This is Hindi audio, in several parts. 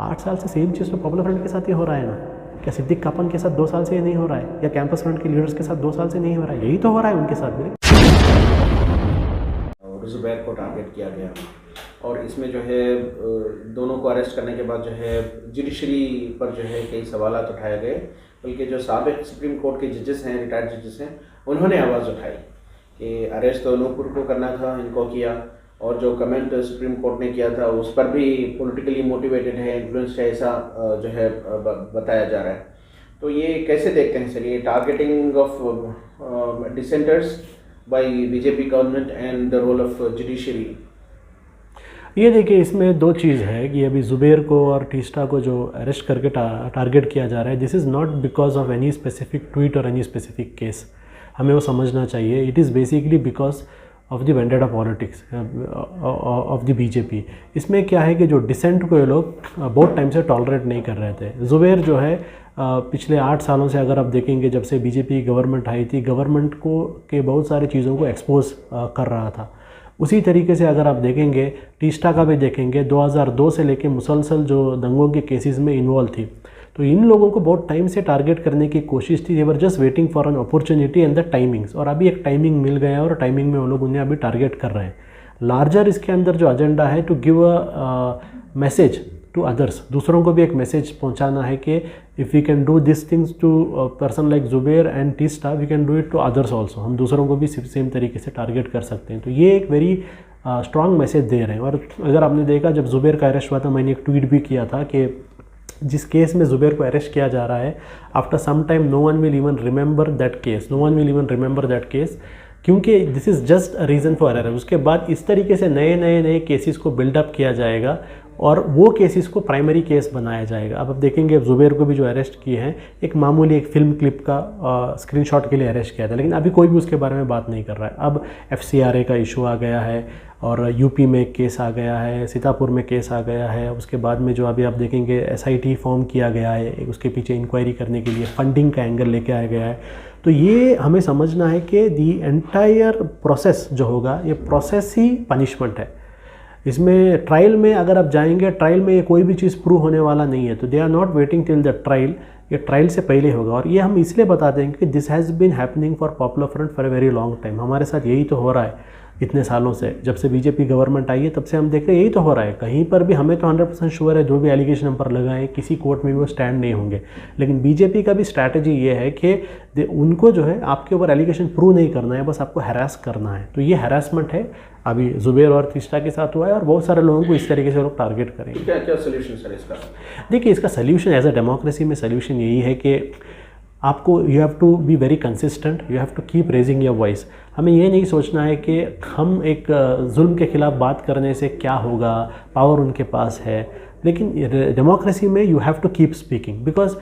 8 साल से सेम चीज़ तो पॉपुलर फ्रंट के साथ ही हो रहा है ना। क्या सिद्दीक कापन के साथ 2 साल से ये नहीं हो रहा है, या कैंपस फ्रंट के लीडर्स के साथ 2 साल से नहीं हो रहा है? यही तो हो रहा है उनके साथ भी। और ज़ुबैर को टारगेट किया गया और इसमें जो है दोनों को अरेस्ट करने के बाद जो है जुडिशरी पर जो है कई सवाल उठाए गए, बल्कि जो साबिक सुप्रीम कोर्ट के जजेस हैं, रिटायर्ड जजेस हैं, उन्होंने आवाज़ उठाई कि अरेस्ट तो नूपुर को करना था, इनको किया, और जो कमेंट सुप्रीम कोर्ट ने किया था उस पर भी पॉलिटिकली मोटिवेटेड है, इन्फ्लुएंस्ड है, ऐसा जो है बताया जा रहा है। तो ये कैसे देखते हैं सर, ये targeting of dissenters by BJP government and the role of judiciary? ये देखिए, इसमें दो चीज़ है कि अभी ज़ुबैर को और टीस्टा को जो अरेस्ट करके टारगेट किया जा रहा है, this is not because of any specific tweet और एनी स्पेसिफिक केस, हमें वो समझना चाहिए। It is basically because of the vendetta politics of the BJP. इसमें क्या है कि जो डिसेंट को ये लोग बहुत टाइम से टॉलरेट नहीं कर रहे थे। ज़ुबैर जो है पिछले 8 सालों से अगर आप देखेंगे, जब से बीजेपी गवर्नमेंट आई थी, गवर्नमेंट को के बहुत सारी चीज़ों को एक्सपोज कर रहा था। उसी तरीके से अगर आप देखेंगे, टीस्टा का भी देखेंगे, 2002 से लेके मुसलसल जो दंगों के केसेस में इन्वॉल्व थी, तो इन लोगों को बहुत टाइम से टारगेट करने की कोशिश थी। They were just waiting for an opportunity and the timings, और अभी एक टाइमिंग मिल गया है और टाइमिंग में वो लोग उन्हें अभी टारगेट कर रहे हैं। लार्जर इसके अंदर जो एजेंडा है, to give a message to others, दूसरों को भी एक मैसेज पहुंचाना है कि if we can do this things to person like Zubair and Teesta, we can do it to others also. हम दूसरों को भी सेम तरीके से टारगेट कर सकते हैं। तो ये एक वेरी स्ट्रॉन्ग मैसेज दे रहे हैं। और अगर आपने देखा, जब ज़ुबैर का अरेस्ट हुआ था, मैंने एक ट्वीट भी किया था कि जिस केस में ज़ुबैर को अरेस्ट किया जा रहा है, after some time no one will even remember that case, no one will even remember that case, क्योंकि this is just a reason for error. उसके बाद इस तरीके से नए केसेस को बिल्डअप किया जाएगा और वो केसेस को प्राइमरी केस बनाया जाएगा। अब आप देखेंगे, ज़ुबैर को भी जो अरेस्ट किए हैं, एक मामूली एक फिल्म क्लिप का स्क्रीनशॉट के लिए अरेस्ट किया था, लेकिन अभी कोई भी उसके बारे में बात नहीं कर रहा है। अब FCRA का इशू आ गया है और यूपी में एक केस आ गया है, सीतापुर में केस आ गया है। उसके बाद में जो अभी आप देखेंगे SIT फॉर्म किया गया है, उसके पीछे इंक्वायरी करने के लिए फंडिंग का एंगल लेके आया गया है। तो ये हमें समझना है कि दी एंटायर प्रोसेस जो होगा, ये प्रोसेस ही पनिशमेंट है। इसमें ट्रायल में अगर आप जाएंगे, ट्रायल में ये कोई भी चीज़ प्रूव होने वाला नहीं है, तो they are not waiting till the trial, ये ट्रायल से पहले होगा। और ये हम इसलिए बता देंगे कि this has been happening for Popular Front for a very long time. हमारे साथ यही तो हो रहा है इतने सालों से, जब से बीजेपी गवर्नमेंट आई है तब से हम देख रहे हैं यही तो हो रहा है। कहीं पर भी हमें तो 100% श्योर है, जो भी एलिगेशन हम पर लगाएं, किसी कोर्ट में भी वो स्टैंड नहीं होंगे। लेकिन बीजेपी का भी स्ट्रैटेजी ये है कि उनको जो है आपके ऊपर एलिगेशन प्रूव नहीं करना है, बस आपको हैरास करना है। तो ये हैरासमेंट है, अभी ज़ुबैर और टीस्टा के साथ हुआ है, और बहुत सारे लोगों को इस तरीके से लोग टारगेट करेंगे। क्या सोल्यूशन सर इसका? देखिए, इसका सोल्यूशन एज अ डेमोक्रेसी में सोल्यूशन यही है कि आपको you have to be very consistent, you have to keep raising your voice. हमें ये नहीं सोचना है कि हम एक जुल्म के खिलाफ बात करने से क्या होगा, पावर उनके पास है, लेकिन डेमोक्रेसी में you have to keep speaking, because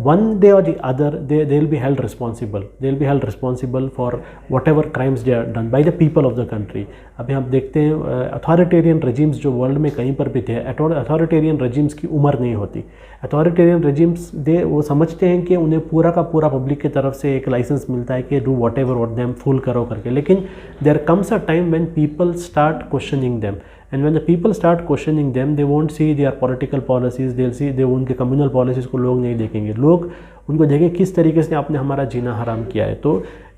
one day or the other they'll be held responsible for whatever crimes they are done by the people of the country. अभी हम देखते हैं अथॉरिटेरियन रेजिम्स जो वर्ल्ड में कहीं पर भी थे, अथॉरिटेरियन रेजिम्स की उम्र नहीं होती। अथॉरिटेरियन रेजिम्स वो समझते हैं कि उन्हें पूरा का पूरा पब्लिक की तरफ से एक लाइसेंस मिलता है कि do whatever what them, fool करो करके, लेकिन there comes a time when people start questioning them, and when the people start questioning them, they won't see their political policies, they'll see उनके कम्युनल पॉलिसीज़ को लोग नहीं देखेंगे, लोग उनको देखें किस तरीके से आपने हमारा जीना हराम किया है। तो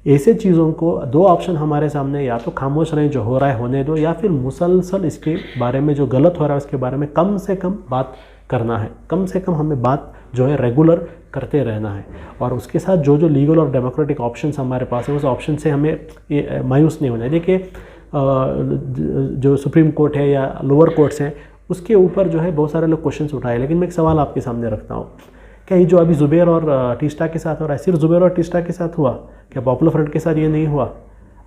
ऐसे चीज़ों को दो ऑप्शन हमारे सामने, या तो खामोश रहें, जो हो रहा है होने दो, या फिर मुसलसल इसके बारे में जो गलत हो रहा है उसके बारे में कम से कम बात करना है। कम से कम हमें बात जो है रेगुलर करते रहना है, और उसके साथ जो लीगल और डेमोक्रेटिक ऑप्शंस हमारे पास है, उस ऑप्शन से हमें मायूस नहीं होना है। देखिए, जो सुप्रीम कोर्ट है या लोअर कोर्ट्स हैं, उसके ऊपर जो है बहुत सारे लोग क्वेश्चंस उठाए, लेकिन मैं एक सवाल आपके सामने रखता हूँ, क्या ये जो अभी ज़ुबैर और टीस्टा के साथ हो रहा है, सिर्फ ज़ुबैर और टीस्टा के साथ हुआ? क्या पॉपुलर फ्रंट के साथ ये नहीं हुआ?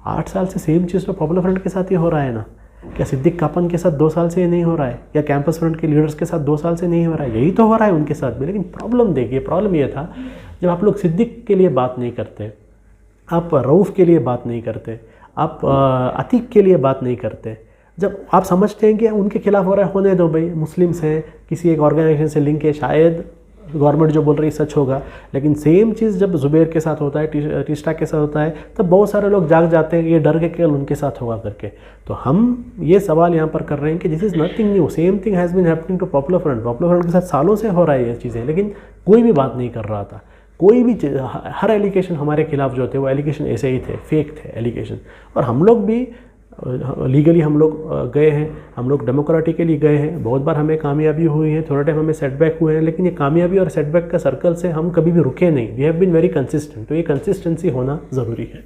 8 साल से सेम चीज़ तो पॉपुलर फ्रंट के साथ ही हो रहा है ना। क्या सिद्दीक कापन के साथ 2 साल से ये नहीं हो रहा है, या कैंपस फ्रंट के लीडर्स के साथ 2 साल से नहीं हो रहा है? यही तो हो रहा है उनके साथ भी। लेकिन प्रॉब्लम देखिए, प्रॉब्लम ये था, जब आप लोग सिद्दीक के लिए बात नहीं करते, आप रऊफ़ के लिए बात नहीं करते, आप अतीक के लिए बात नहीं करते, जब आप समझते हैं कि उनके खिलाफ हो रहा है, होने दो भाई, मुस्लिम्स हैं, किसी एक ऑर्गेनाइजेशन से लिंक है, शायद गवर्नमेंट जो बोल रही है सच होगा, लेकिन सेम चीज़ जब ज़ुबैर के साथ होता है, टिस्टा के साथ होता है, तब बहुत सारे लोग जाग जाते हैं ये डर के केवल उनके साथ होगा करके। तो हम ये सवाल यहाँ पर कर रहे हैं कि this is nothing new, same thing has been happening to Popular Front. Popular Front के साथ सालों से हो रहा है ये चीज़ें, लेकिन कोई भी बात नहीं कर रहा था। कोई भी हर एलिगेशन हमारे खिलाफ जो थे वो एलिगेशन ऐसे ही थे, फेक थे एलिगेशन। और हम लोग भी लीगली हम लोग गए हैं, हम लोग डेमोक्रेटिकली गए हैं, बहुत बार हमें कामयाबी हुई है, थोड़ा टाइम हमें सेटबैक हुए हैं, लेकिन ये कामयाबी और सेटबैक का सर्कल से हम कभी भी रुके नहीं। We have been very consistent. तो ये कंसिस्टेंसी होना ज़रूरी है।